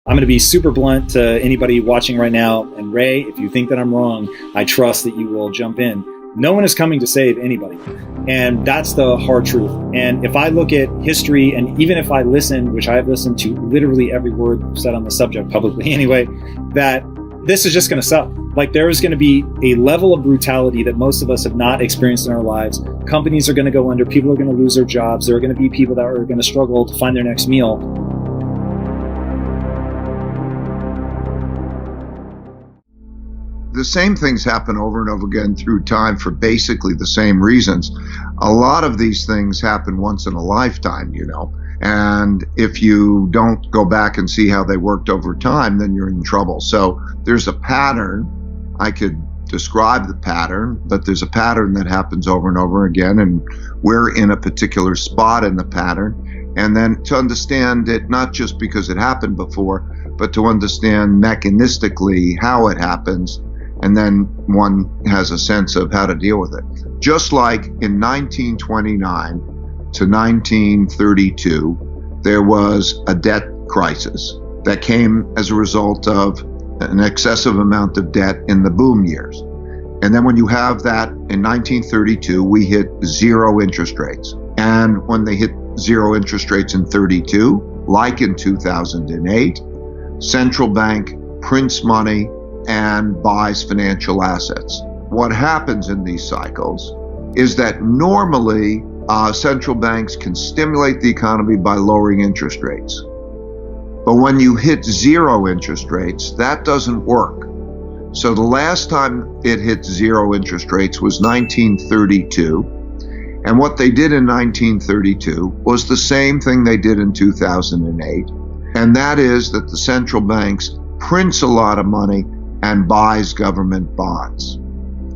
I'm going to be super blunt to anybody watching right now. And Ray, if you think that I'm wrong, I trust that you will jump in. No one is coming to save anybody. And that's the hard truth. And if I look at history, and even if I listen, which I have listened to literally every word said on the subject publicly anyway, that this is just going to suck. Like, there is going to be a level of brutality that most of us have not experienced in our lives. Companies are going to go under. People are going to lose their jobs. There are going to be people that are going to struggle to find their next meal. The same things happen over and over again through time for basically the same reasons. A lot of these things happen once in a lifetime, and if you don't go back and see how they worked over time, then you're in trouble. So there's a pattern. I could describe the pattern, but there's a pattern that happens over and over again, and we're in a particular spot in the pattern. And then to understand it, not just because it happened before, but to understand mechanistically how it happens, and then one has a sense of how to deal with it. Just like in 1929 to 1932, there was a debt crisis that came as a result of an excessive amount of debt in the boom years. And then when you have that in 1932, we hit zero interest rates. And when they hit zero interest rates in 32, like in 2008, central bank prints money and buys financial assets. What happens in these cycles is that normally central banks can stimulate the economy by lowering interest rates. But when you hit zero interest rates, that doesn't work. So the last time it hit zero interest rates was 1932. And what they did in 1932 was the same thing they did in 2008. And that is that the central banks prints a lot of money and buys government bonds.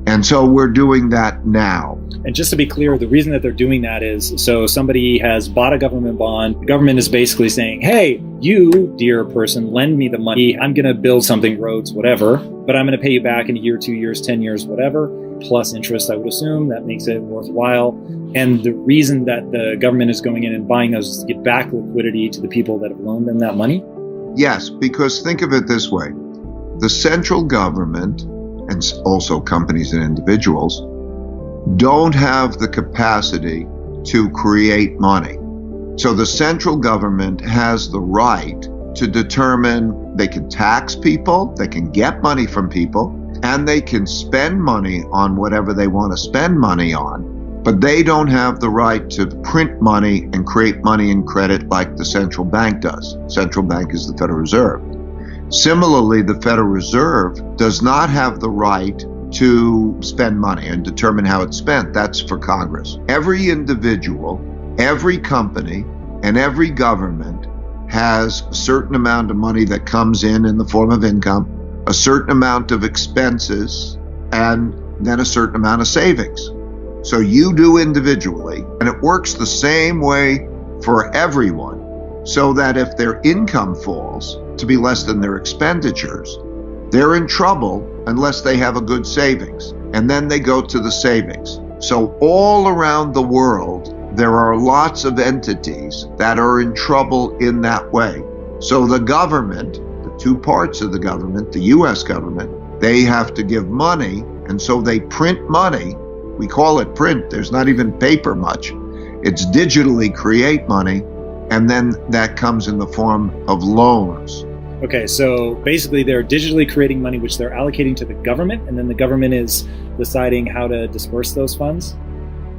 And so we're doing that now. And just to be clear, the reason that they're doing that is, so somebody has bought a government bond. The government is basically saying, hey, you, dear person, lend me the money. I'm going to build something, roads, whatever, but I'm going to pay you back in a year, 2 years, 10 years, whatever, plus interest, I would assume. That makes it worthwhile. And the reason that the government is going in and buying those is to get back liquidity to the people that have loaned them that money? Yes, because think of it this way. The central government, and also companies and individuals, don't have the capacity to create money. So the central government has the right to determine they can tax people, they can get money from people, and they can spend money on whatever they want to spend money on. But they don't have the right to print money and create money and credit like the central bank does. Central bank is the Federal Reserve. Similarly, the Federal Reserve does not have the right to spend money and determine how it's spent. That's for Congress. Every individual, every company, and every government has a certain amount of money that comes in the form of income, a certain amount of expenses, and then a certain amount of savings. So you do individually, and it works the same way for everyone, so that if their income falls to be less than their expenditures, they're in trouble unless they have a good savings. And then they go to the savings. So all around the world, there are lots of entities that are in trouble in that way. So the government, the two parts of the government, the US government, they have to give money, and so they print money. We call it print. There's not even paper much. It's digitally create money, and then that comes in the form of loans. Okay, so basically they're digitally creating money, which they're allocating to the government, and then the government is deciding how to disperse those funds?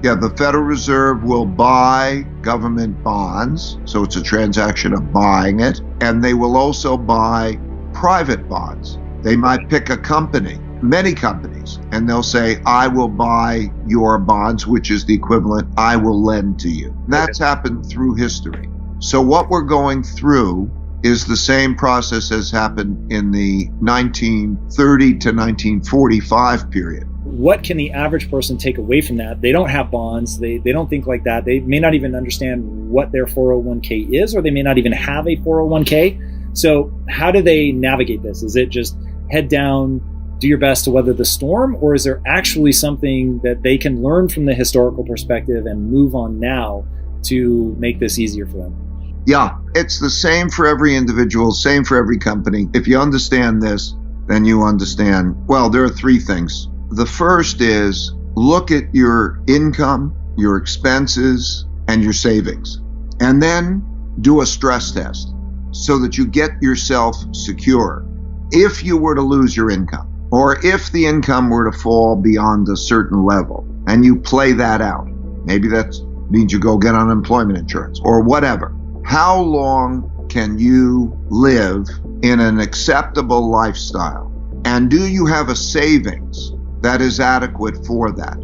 Yeah, the Federal Reserve will buy government bonds, so it's a transaction of buying it, and they will also buy private bonds. They might pick a company, many companies, and they'll say, I will buy your bonds, which is the equivalent, I will lend to you. That's happened through history. So what we're going through is the same process as happened in the 1930 to 1945 period. What can the average person take away from that? They don't have bonds. They don't think like that. They may not even understand what their 401k is, or they may not even have a 401k. So how do they navigate this? Is it just head down, do your best to weather the storm? Or is there actually something that they can learn from the historical perspective and move on now to make this easier for them? Yeah, it's the same for every individual, same for every company. If you understand this, then you understand, well, there are three things. The first is look at your income, your expenses, and your savings, and then do a stress test so that you get yourself secure. If you were to lose your income, or if the income were to fall beyond a certain level, and you play that out, maybe that means you go get unemployment insurance or whatever. How long can you live in an acceptable lifestyle? And do you have a savings that is adequate for that?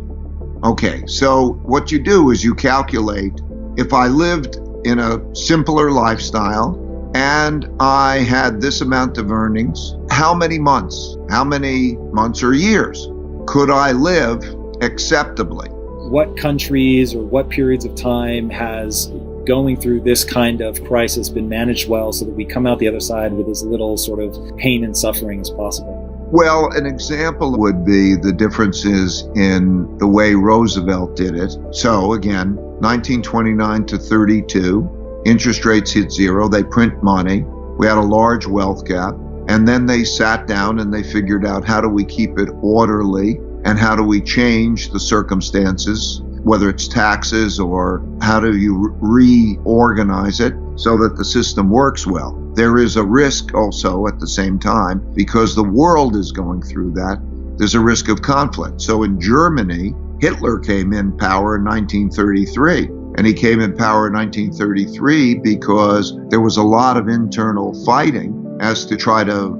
Okay, so what you do is you calculate, if I lived in a simpler lifestyle and I had this amount of earnings, how many months or years could I live acceptably? What countries or what periods of time has going through this kind of crisis been managed well so that we come out the other side with as little sort of pain and suffering as possible? Well, an example would be the differences in the way Roosevelt did it. So again, 1929 to 32, interest rates hit zero, they print money, we had a large wealth gap, and then they sat down and they figured out, how do we keep it orderly and how do we change the circumstances, whether it's taxes or how do you reorganize it so that the system works well. There is a risk also at the same time, because the world is going through that, there's a risk of conflict. So in Germany, Hitler came in power in 1933. And he came in power in 1933 because there was a lot of internal fighting as to try to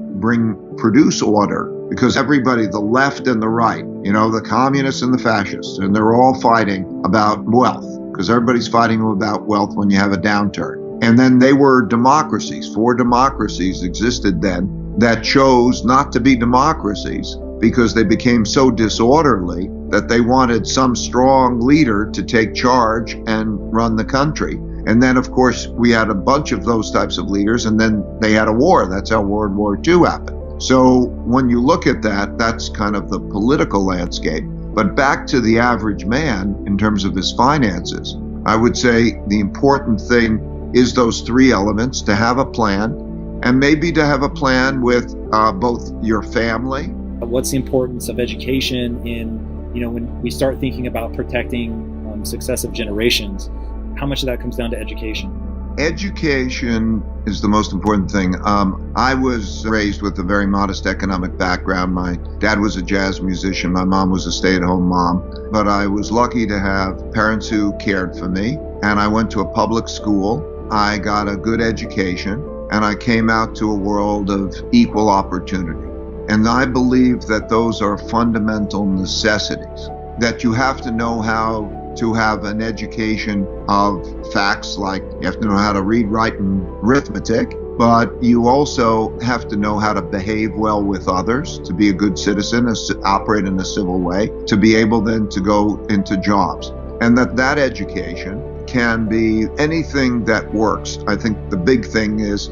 produce order, because everybody, the left and the right, the communists and the fascists, and they're all fighting about wealth, because everybody's fighting about wealth when you have a downturn. And then they were democracies. 4 democracies existed then that chose not to be democracies because they became so disorderly that they wanted some strong leader to take charge and run the country. And then, of course, we had a bunch of those types of leaders, and then they had a war. That's how World War II happened. So when you look at that, that's kind of the political landscape. But back to the average man in terms of his finances, I would say the important thing is those 3 elements: to have a plan, and maybe to have a plan with both your family. What's the importance of education in, when we start thinking about protecting successive generations, how much of that comes down to education? Education is the most important thing. I was raised with a very modest economic background. My dad was a jazz musician. My mom was a stay-at-home mom. But I was lucky to have parents who cared for me. And I went to a public school. I got a good education. And I came out to a world of equal opportunity. And I believe that those are fundamental necessities, that you have to know how to have an education of facts, like you have to know how to read, write, and arithmetic, but you also have to know how to behave well with others, to be a good citizen, operate in a civil way, to be able then to go into jobs. And that education can be anything that works. I think the big thing is,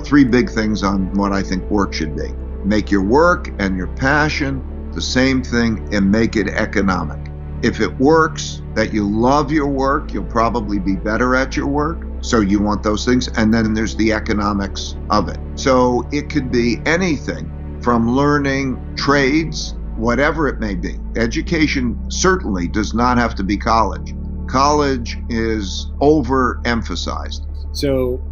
3 big things on what I think work should be. Make your work and your passion the same thing, and make it economic. If it works, that you love your work, you'll probably be better at your work. So you want those things. And then there's the economics of it. So it could be anything from learning trades, whatever it may be. Education certainly does not have to be college. College is overemphasized. So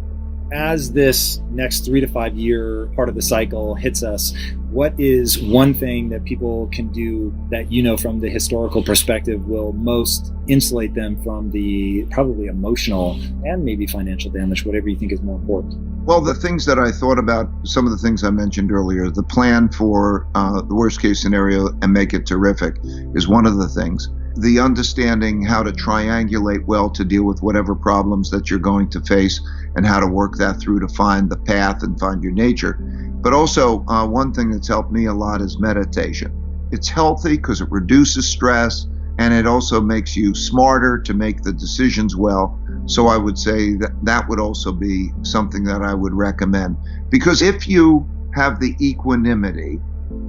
as this next 3 to 5 year part of the cycle hits us, what is one thing that people can do that, from the historical perspective, will most insulate them from the probably emotional and maybe financial damage, whatever you think is more important? Well, the things that I thought about, some of the things I mentioned earlier, the plan for the worst case scenario and make it terrific is one of the things. The understanding how to triangulate well to deal with whatever problems that you're going to face, and how to work that through to find the path and find your nature. But also, one thing that's helped me a lot is meditation. It's healthy because it reduces stress, and it also makes you smarter to make the decisions well. So I would say that would also be something that I would recommend. Because if you have the equanimity,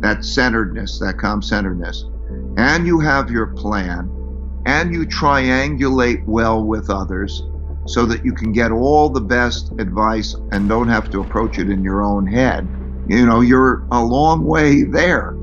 that centeredness, that calm centeredness, and you have your plan, and you triangulate well with others, so that you can get all the best advice and don't have to approach it in your own head, you're a long way there.